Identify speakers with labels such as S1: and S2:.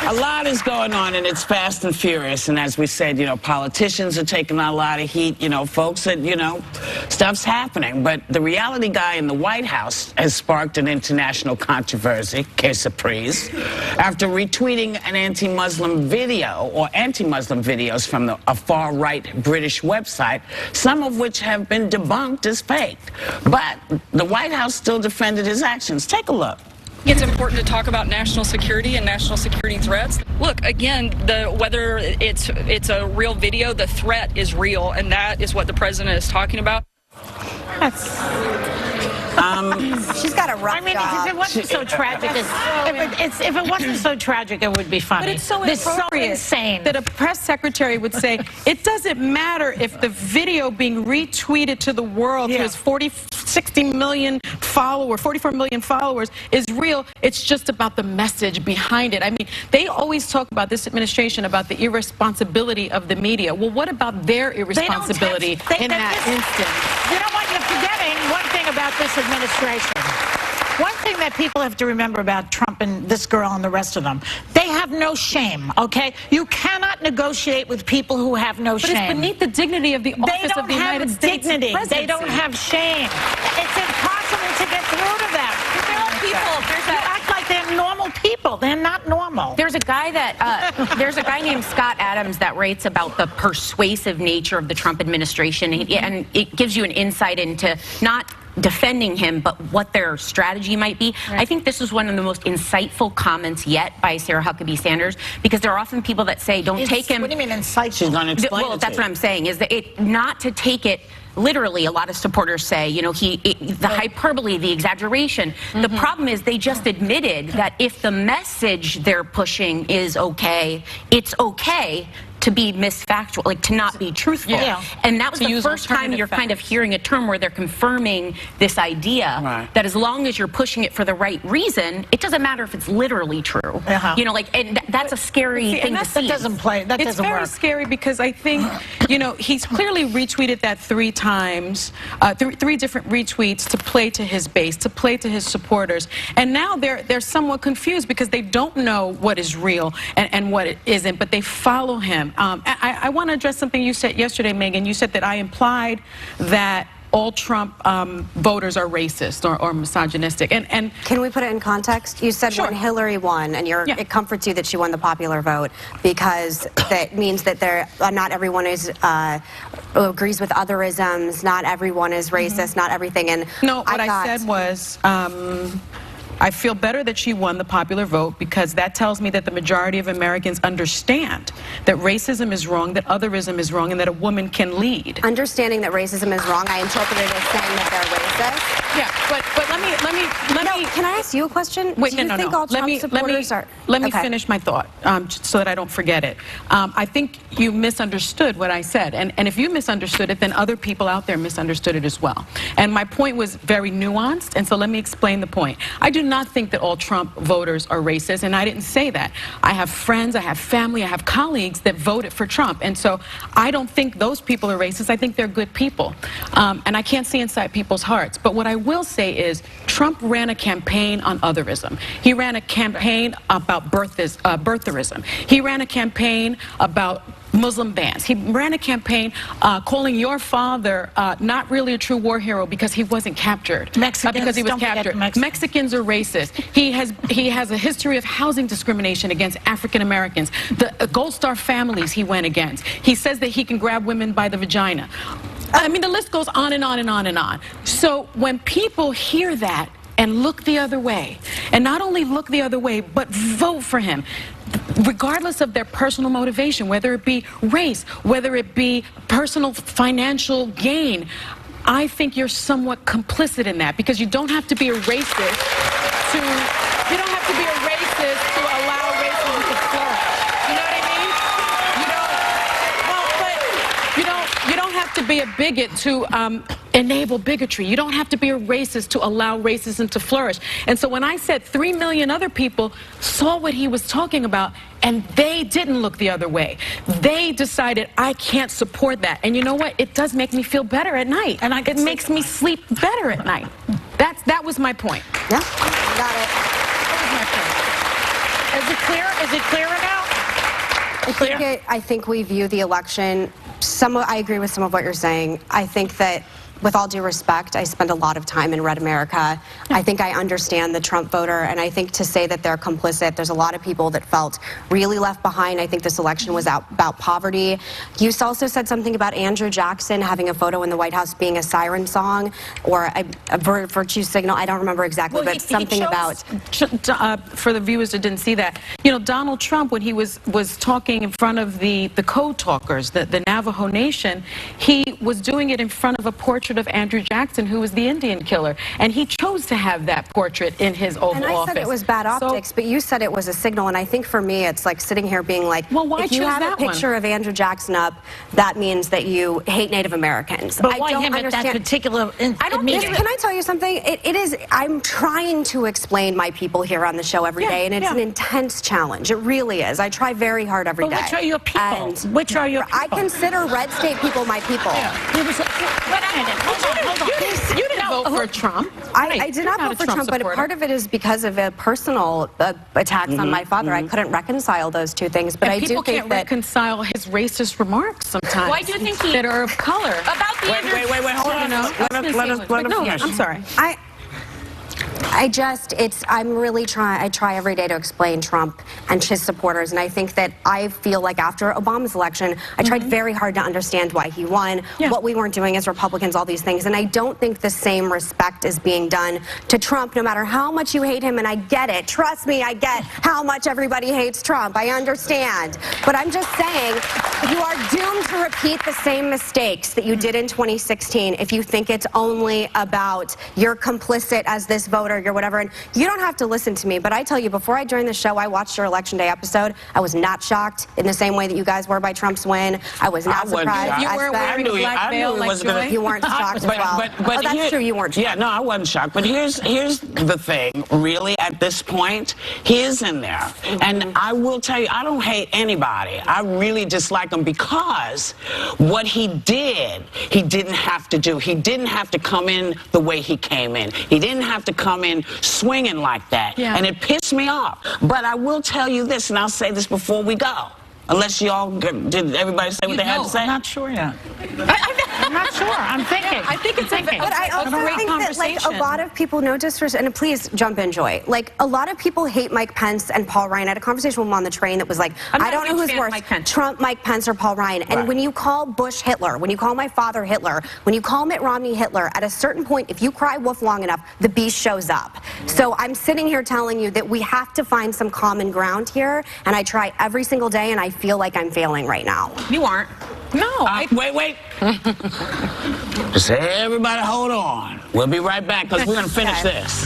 S1: A lot is going on, and it's fast and furious. And as we said, politicians are taking a lot of heat. Folks that, stuff's happening. But the reality guy in the White House has sparked an international controversy, que surprise, after retweeting an anti-Muslim video or anti-Muslim videos from a far-right British website, some of which have been debunked as fake. But the White House still defended his actions. Take a look.
S2: It's important to talk about national security and national security threats. Look, again, whether it's a real video, the threat is real, and that is what the president is talking about.
S3: She's got a rough job.
S4: If it wasn't so tragic, if it wasn't so tragic, it would be funny.
S5: But it's so insane that a press secretary would say it doesn't matter if the video being retweeted to the world to his 60 million followers, 44 million followers is real. It's just about the message behind it. I mean, they always talk about this administration about the irresponsibility of the media. Well, what about their irresponsibility in that instance?
S4: You know what? You're forgetting one thing about this administration. One thing that people have to remember about Trump and this girl and the rest of them, they have no shame, okay? You cannot negotiate with people who have no shame.
S5: But it's beneath the dignity of the office of the United States presidency.
S4: They don't have shame. It's impossible to get through to them.
S3: There are people.
S4: You act like they're normal people. They're not normal.
S6: There's a guy there's a guy named Scott Adams that writes about the persuasive nature of the Trump administration, and it gives you an insight into not defending him, but what their strategy might be. Right. I think this is one of the most insightful comments yet by Sarah Huckabee Sanders, because there are often people that say, don't take him.
S4: What do you mean insightful?
S1: She's going to explain
S6: Well, that's what I'm saying, is that not to take it literally. A lot of supporters say, the hyperbole, the exaggeration. The problem is they just admitted that if the message they're pushing is okay, it's okay to be misfactual, like to not be truthful.
S4: Yeah.
S6: And that was the first time you're kind of hearing a term where they're confirming this idea that as long as you're pushing it for the right reason, it doesn't matter if it's literally true. And that's a scary thing to see.
S4: That doesn't play. That doesn't work.
S5: It's very scary because I think, he's clearly retweeted that 3 times, 3 different retweets to play to his base, to play to his supporters. And now they're somewhat confused because they don't know what is real and what it isn't, but they follow him. I want to address something you said yesterday, Megan. You said that I implied that all Trump voters are racist or misogynistic. And
S3: can we put it in context? You said when Hillary won, and it comforts you that she won the popular vote because that means that not everyone agrees with otherisms, not everyone is racist, not everything. And
S5: no, what I said was, I feel better that she won the popular vote because that tells me that the majority of Americans understand that racism is wrong, that otherism is wrong, and that a woman can lead.
S3: Understanding that racism is wrong, I interpret it as saying that they're racist.
S5: Yeah, but let me.
S3: Can I ask you a question?
S5: Wait,
S3: Do you think all Trump supporters are?
S5: Let me finish my thought so that I don't forget it. I think you misunderstood what I said, and if you misunderstood it, then other people out there misunderstood it as well. And my point was very nuanced, and so let me explain the point. I do not think that all Trump voters are racist, and I didn't say that. I have friends, I have family, I have colleagues that voted for Trump, and so I don't think those people are racist. I think they're good people, and I can't see inside people's hearts. But what I will say is Trump ran a campaign on otherism. He ran a campaign about birtherism. He ran a campaign about Muslim bans. He ran a campaign calling your father not really a true war hero because he wasn't captured. Because he was captured. Mexicans are racist. He has a history of housing discrimination against African Americans. The Gold Star families he went against. He says that he can grab women by the vagina. I mean, the list goes on and on and on and on. So when people hear that and look the other way, and not only look the other way, but vote for him, regardless of their personal motivation, whether it be race, whether it be personal financial gain, I think you're somewhat complicit in that, because you don't have to be a racist to allow racism to flourish. You know what I mean? You don't have to be a bigot to enable bigotry. You don't have to be a racist to allow racism to flourish. And so when I said 3 million other people saw what he was talking about and they didn't look the other way, they decided I can't support that. And you know what? It does make me feel better at night. And it makes me sleep better at night. That was my point.
S3: Yeah, got it.
S5: That was my point. As
S4: Is it clear? Is it clearer now?
S3: I think we view the election, I agree with some of what you're saying. I think that, with all due respect, I spend a lot of time in Red America. I think I understand the Trump voter, and I think to say that they're complicit, there's a lot of people that felt really left behind. I think this election was about poverty. You also said something about Andrew Jackson having a photo in the White House being a siren song or a virtue signal. I don't remember exactly, but something about...
S5: For the viewers that didn't see that, you know, Donald Trump, when he was talking in front of the code talkers, the Navajo Nation, he was doing it in front of a portrait of Andrew Jackson, who was the Indian killer, and he chose to have that portrait in his Oval Office.
S3: And I said it was bad optics, but you said it was a signal, and I think for me it's like sitting here being like,
S5: well, why
S3: if you have a picture of Andrew Jackson up, that means that you hate Native Americans.
S4: But why him at that particular meeting?
S3: Can I tell you something? I'm trying to explain my people here on the show every day, and it's an intense challenge. It really is. I try very hard every day.
S4: Which are your people?
S3: And
S4: which are your people?
S3: I consider red state people my people.
S4: Hold on.
S5: You didn't vote for Trump.
S3: I did not vote for Trump, but part of it is because of a personal attacks on my father. I couldn't reconcile those two things, but I do think that...
S5: People can't reconcile his racist remarks sometimes.
S6: Why do you think he...
S5: that are of color?
S6: About the
S1: Wait, hold on. Let us finish.
S5: I'm sorry.
S3: I'm really trying, I try every day to explain Trump and his supporters, and I think that I feel like after Obama's election, I tried very hard to understand why he won, what we weren't doing as Republicans, all these things, and I don't think the same respect is being done to Trump, no matter how much you hate him, and I get it. Trust me, I get how much everybody hates Trump. I understand. But I'm just saying, you are doomed to repeat the same mistakes that you did in 2016 if you think it's only about you're complicit as this voter, you're whatever, and you don't have to listen to me, but I tell you, before I joined the show, I watched your Election Day episode. I was not shocked in the same way that you guys were by Trump's win. I was not surprised.
S5: You weren't wearing a black veil like Joy?
S3: You weren't shocked as well.
S1: But
S3: that's true, you weren't shocked.
S1: Yeah, no, I wasn't shocked. But here's the thing, really, at this point, he is in there. And I will tell you, I don't hate anybody. I really dislike him because what he did, he didn't have to do. He didn't have to come in the way he came in. He didn't have to come in swinging like that. And it pissed me off. But I will tell you this, and I'll say this before we go. Unless y'all, did everybody say what they had to say?
S4: I'm not sure yet. I'm not sure. I'm thinking.
S5: I think it's
S3: But I also think that, like, a lot of people, no disrespect, and please jump in, Joy. Like, a lot of people hate Mike Pence and Paul Ryan. I had a conversation with him on the train that was like, I don't know who's worse, Trump, Mike Pence, or Paul Ryan. And when you call Bush Hitler, when you call my father Hitler, when you call Mitt Romney Hitler, at a certain point, if you cry wolf long enough, the beast shows up. So I'm sitting here telling you that we have to find some common ground here, and I try every single day, and I feel like I'm failing right now.
S6: You aren't.
S5: No.
S1: Wait. Just everybody hold on. We'll be right back because we're going to finish this.